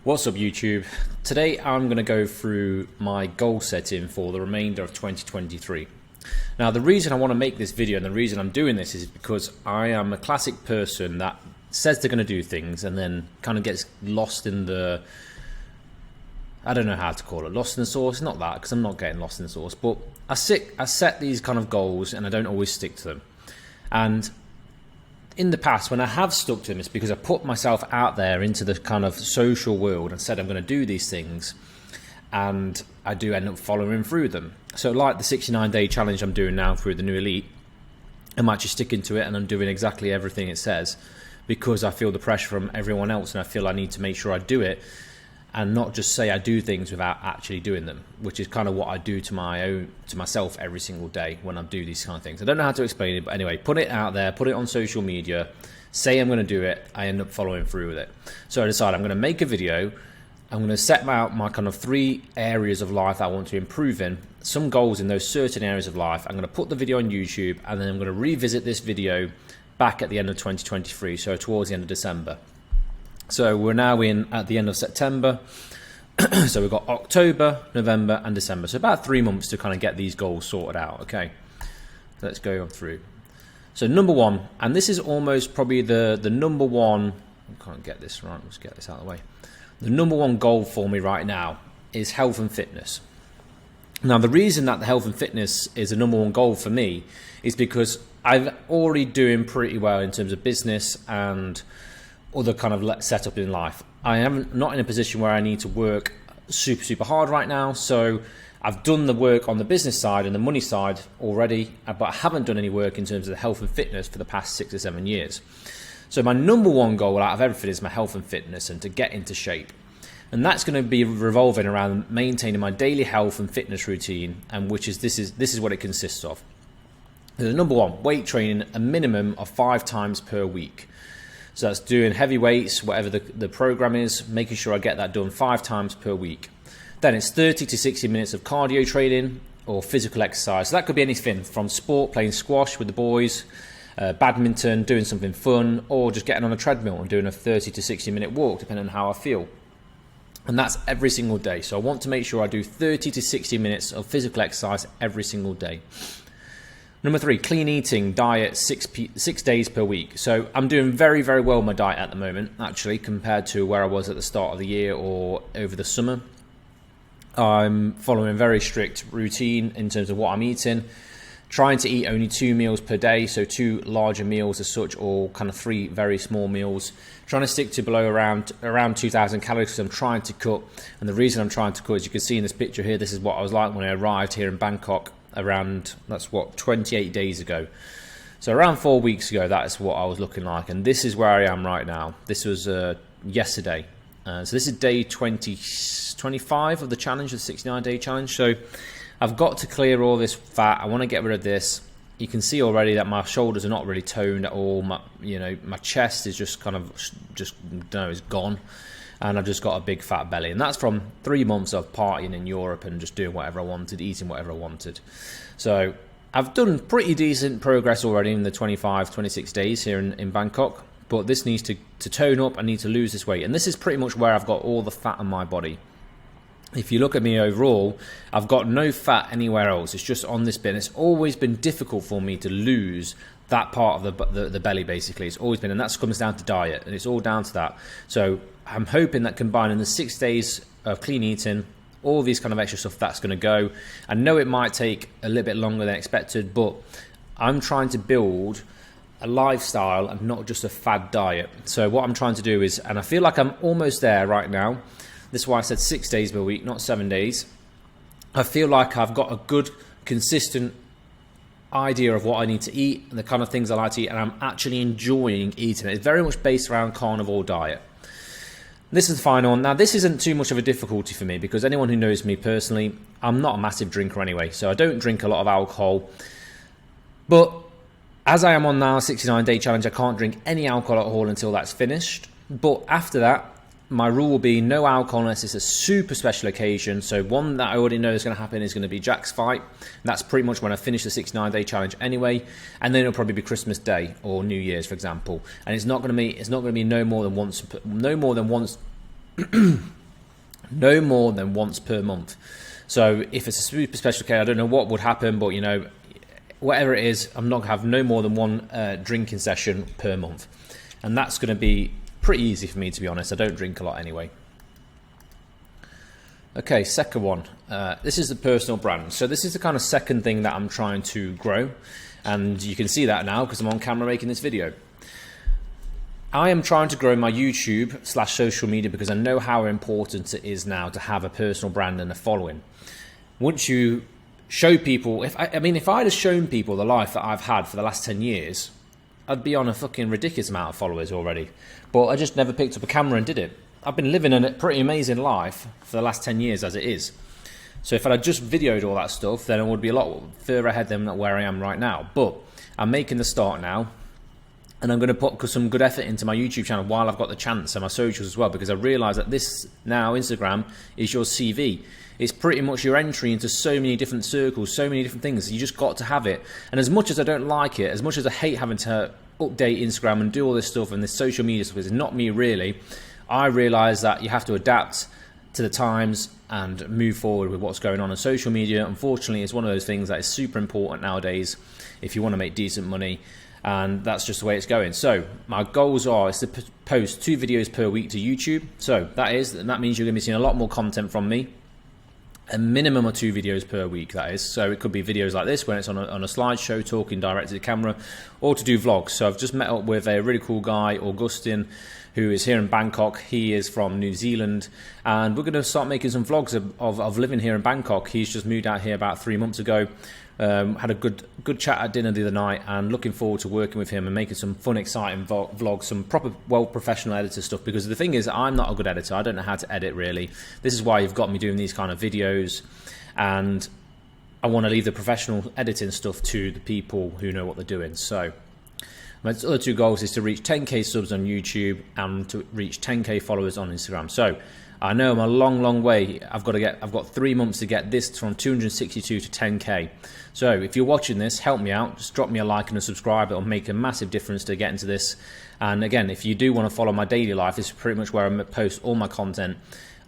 What's up YouTube? Today I'm going to go through my goal setting for the remainder of 2023. Now the reason I want to make this video and the reason I'm doing this is because I am a classic person that says they're going to do things and then kind of gets lost in the, I don't know how to call it, lost in the sauce. Not that, because I'm not getting lost in the sauce, but I set these kind of goals and I don't always stick to them. And in the past, when I have stuck to them, it's because I put myself out there into the kind of social world and said I'm going to do these things, and I do end up following through them. So like the 69-day challenge I'm doing now through the New Elite, I'm actually sticking to it and I'm doing exactly everything it says because I feel the pressure from everyone else and I feel I need to make sure I do it and not just say I do things without actually doing them, which is kind of what I do to myself every single day when I do these kind of things. I don't know how to explain it, but anyway, put it out there, put it on social media, say I'm going to do it, I end up following through with it. So I decided I'm going to make a video. I'm going to set out my kind of 3 areas of life I want to improve in, some goals in those certain areas of life. I'm going to put the video on YouTube and then I'm going to revisit this video back at the end of 2023, so towards the end of December. So we're now at the end of September. So we've got October, November and December. So about 3 months to kind of get these goals sorted out. Okay, let's go on through. So number 1, and this is almost probably the number 1, I can't get this right, let's get this out of the way. The number 1 goal for me right now is health and fitness. Now the reason that the health and fitness is the number 1 goal for me is because I'm already doing pretty well in terms of business and other kind of setup in life. I am not in a position where I need to work super hard right now, so I've done the work on the business side and the money side already, but I haven't done any work in terms of the health and fitness for the past 6 or 7 years. So my number 1 goal out of everything is my health and fitness and to get into shape, and that's going to be revolving around maintaining my daily health and fitness routine, and this is what it consists of. The number 1, weight training a minimum of 5 times per week. So that's doing heavy weights, whatever the program is, making sure I get that done 5 times per week. Then it's 30 to 60 minutes of cardio training or physical exercise. So that could be anything from sport, playing squash with the boys, badminton, doing something fun, or just getting on a treadmill and doing a 30 to 60 minute walk, depending on how I feel. And that's every single day. So I want to make sure I do 30 to 60 minutes of physical exercise every single day. Number 3, clean eating diet 6 days per week. So I'm doing very well with my diet at the moment, actually, compared to where I was at the start of the year or over the summer. I'm following a very strict routine in terms of what I'm eating, trying to eat only 2 meals per day, so 2 larger meals as such, or kind of 3 very small meals. Trying to stick to below around 2,000 calories because I'm trying to cut. And the reason I'm trying to cut, as you can see in this picture here, this is what I was like when I arrived here in Bangkok around, 28 days ago. So around 4 weeks ago, that is what I was looking like. And this is where I am right now. This was yesterday. So this is day 25 of the challenge, the 69-day challenge. So I've got to clear all this fat. I want to get rid of this. You can see already that my shoulders are not really toned at all. My chest is just kind of is gone, and I've just got a big fat belly. And that's from 3 months of partying in Europe and just doing whatever I wanted, eating whatever I wanted. So I've done pretty decent progress already in the 26 days here in Bangkok, but this needs to tone up. I need to lose this weight, and this is pretty much where I've got all the fat on my body. If you look at me overall, I've got no fat anywhere else. It's just on this bit. And it's always been difficult for me to lose that part of the belly, basically. It's always been, and that comes down to diet, and it's all down to that. So I'm hoping that combining the 6 days of clean eating, all these kind of extra stuff, that's going to go. I know it might take a little bit longer than expected, but I'm trying to build a lifestyle and not just a fad diet. So what I'm trying to do is, and I feel like I'm almost there right now. This is why I said 6 days per week, not 7 days. I feel like I've got a good, consistent idea of what I need to eat and the kind of things I like to eat, and I'm actually enjoying eating it. It's very much based around carnivore diet. This is the final one. Now, this isn't too much of a difficulty for me because anyone who knows me personally, I'm not a massive drinker anyway, so I don't drink a lot of alcohol. But as I am on now, 69-day challenge, I can't drink any alcohol at all until that's finished. But after that, my rule will be no alcohol unless it's a super special occasion. So one that I already know is going to happen is going to be Jack's fight. That's pretty much when I finish the 69-day challenge anyway. And then it'll probably be Christmas Day or New Year's, for example. And it's not going to be no more than once no more than once per month. So if it's a super special occasion, I don't know what would happen, but you know, whatever it is, I'm not going to have no more than one drinking session per month. And that's going to be pretty easy for me, to be honest. I don't drink a lot anyway. Okay, second one. This is the personal brand. So this is the kind of second thing that I'm trying to grow. And you can see that now because I'm on camera making this video. I am trying to grow my YouTube/social media because I know how important it is now to have a personal brand and a following. Once you show people, if I'd have shown people the life that I've had for the last 10 years, I'd be on a fucking ridiculous amount of followers already. But I just never picked up a camera and did it. I've been living a pretty amazing life for the last 10 years as it is. So if I had just videoed all that stuff, then I would be a lot further ahead than where I am right now. But I'm making the start now. And I'm going to put some good effort into my YouTube channel while I've got the chance, and my socials as well, because I realise that this now, Instagram, is your CV. It's pretty much your entry into so many different circles, so many different things. You just got to have it. And as much as I don't like it, as much as I hate having to update Instagram and do all this stuff and this social media stuff, it's not me really. I realise that you have to adapt to the times and move forward with what's going on. And social media, unfortunately, is one of those things that is super important nowadays if you want to make decent money. And that's just the way it's going. So my goals is to post 2 videos per week to YouTube. So that means you're going to be seeing a lot more content from me. A minimum of 2 videos per week, that is. So it could be videos like this when it's on a slideshow talking direct to the camera, or to do vlogs. So I've just met up with a really cool guy, Augustin, who is here in Bangkok. He is from New Zealand, and we're going to start making some vlogs of living here in Bangkok. He's just moved out here about 3 months ago. Had a good chat at dinner the other night, and looking forward to working with him and making some fun, exciting vlogs, some proper, professional editor stuff. Because the thing is, I'm not a good editor. I don't know how to edit really. This is why you've got me doing these kind of videos, and I want to leave the professional editing stuff to the people who know what they're doing. So my other 2 goals is to reach 10k subs on YouTube and to reach 10k followers on Instagram. So I know I'm a long way. I've got 3 months to get this from 262 to 10k. So if you're watching this, help me out. Just drop me a like and a subscribe. It'll make a massive difference to getting to this. And again, if you do want to follow my daily life, this is pretty much where I post all my content.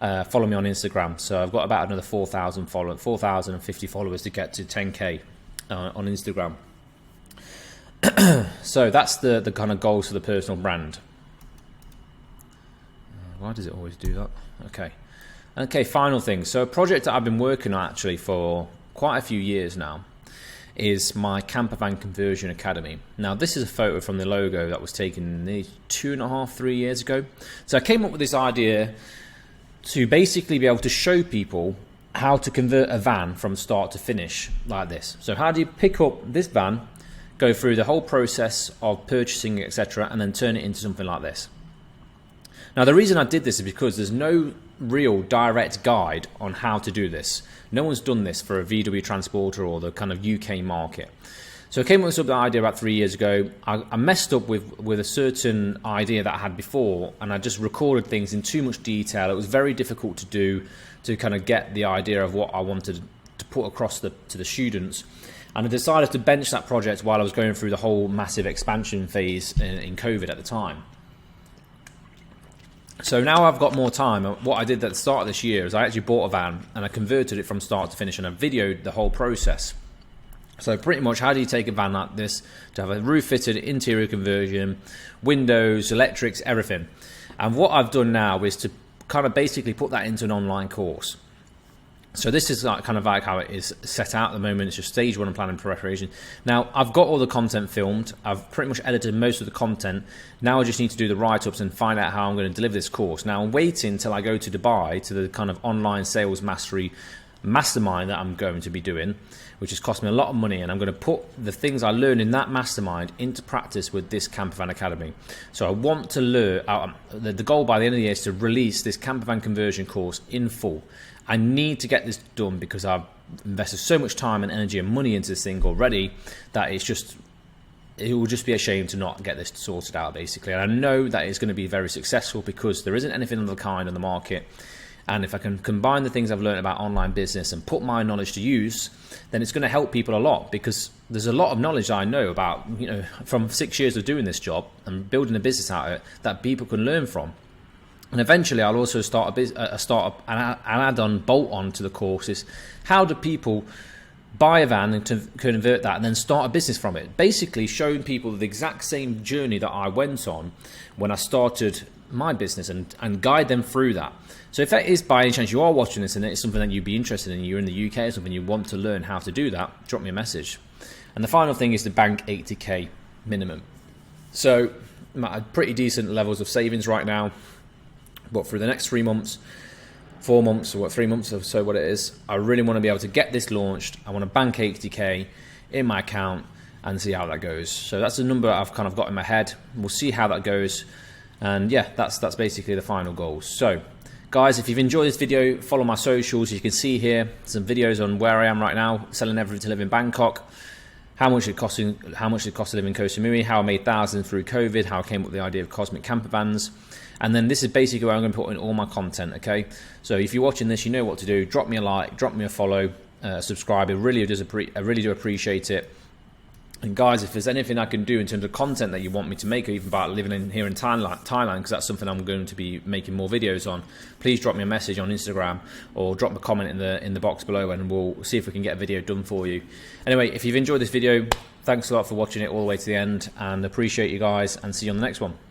Follow me on Instagram. So I've got about another 4,050 followers to get to 10k on Instagram. So that's the kind of goals for the personal brand. Why does it always do that? Okay, final thing. So a project that I've been working on actually for quite a few years now is my Campervan Conversion Academy. Now this is a photo from the logo that was taken 2.5-3 years ago. So I came up with this idea to basically be able to show people how to convert a van from start to finish like this. So how do you pick up this van, go through the whole process of purchasing, etc., and then turn it into something like this? Now the reason I did this is because there's no real direct guide on how to do this. No one's done this for a VW transporter or the kind of UK market. So I came up with the idea about 3 years ago. I messed up with a certain idea that I had before, and I just recorded things in too much detail. It was very difficult to do, to kind of get the idea of what I wanted to put across to the students. And I decided to bench that project while I was going through the whole massive expansion phase in COVID at the time. So now I've got more time. What I did at the start of this year is I actually bought a van and I converted it from start to finish, and I videoed the whole process. So pretty much, how do you take a van like this to have a roof fitted, interior conversion, windows, electrics, everything? And what I've done now is to kind of basically put that into an online course. So this is kind of like how it is set out at the moment. It's just stage 1 and planning preparation. Now I've got all the content filmed. I've pretty much edited most of the content. Now I just need to do the write-ups and find out how I'm going to deliver this course. Now I'm waiting until I go to Dubai to the kind of online sales mastery mastermind that I'm going to be doing, which has cost me a lot of money, and I'm going to put the things I learn in that mastermind into practice with this Campervan Academy. So I want to learn, the goal by the end of the year is to release this Campervan conversion course in full. I need to get this done because I've invested so much time and energy and money into this thing already that it will just be a shame to not get this sorted out, basically. And I know that it's going to be very successful because there isn't anything of the kind on the market. And if I can combine the things I've learned about online business and put my knowledge to use, then it's going to help people a lot, because there's a lot of knowledge I know about, from 6 years of doing this job and building a business out of it, that people can learn from. And eventually I'll also start an add-on bolt-on to the course is how do people buy a van and to convert that and then start a business from it. Basically showing people the exact same journey that I went on when I started my business and guide them through that. So if that is by any chance you are watching this and it's something that you'd be interested in, you're in the UK or something, you want to learn how to do that, drop me a message. And the final thing is the bank 80k minimum. So I'm at pretty decent levels of savings right now, but for the next 3 months, 4 months, or 3 months or so, what it is, I really want to be able to get this launched. I want to bank 80k in my account and see how that goes. So that's the number I've kind of got in my head. We'll see how that goes. And yeah, that's basically the final goals. So guys, if you've enjoyed this video, follow my socials. You can see here some videos on where I am right now, selling everything to live in Bangkok, how much it cost to live in Koh Samui, how I made thousands through COVID, how I came up with the idea of cosmic campervans. And then this is basically where I'm going to put in all my content, okay? So if you're watching this, you know what to do. Drop me a like, drop me a follow, subscribe. I really do appreciate it. And guys, if there's anything I can do in terms of content that you want me to make, or even about living here in Thailand, because that's something I'm going to be making more videos on, please drop me a message on Instagram or drop a comment in the box below, and we'll see if we can get a video done for you. Anyway, if you've enjoyed this video, thanks a lot for watching it all the way to the end, and appreciate you guys, and see you on the next one.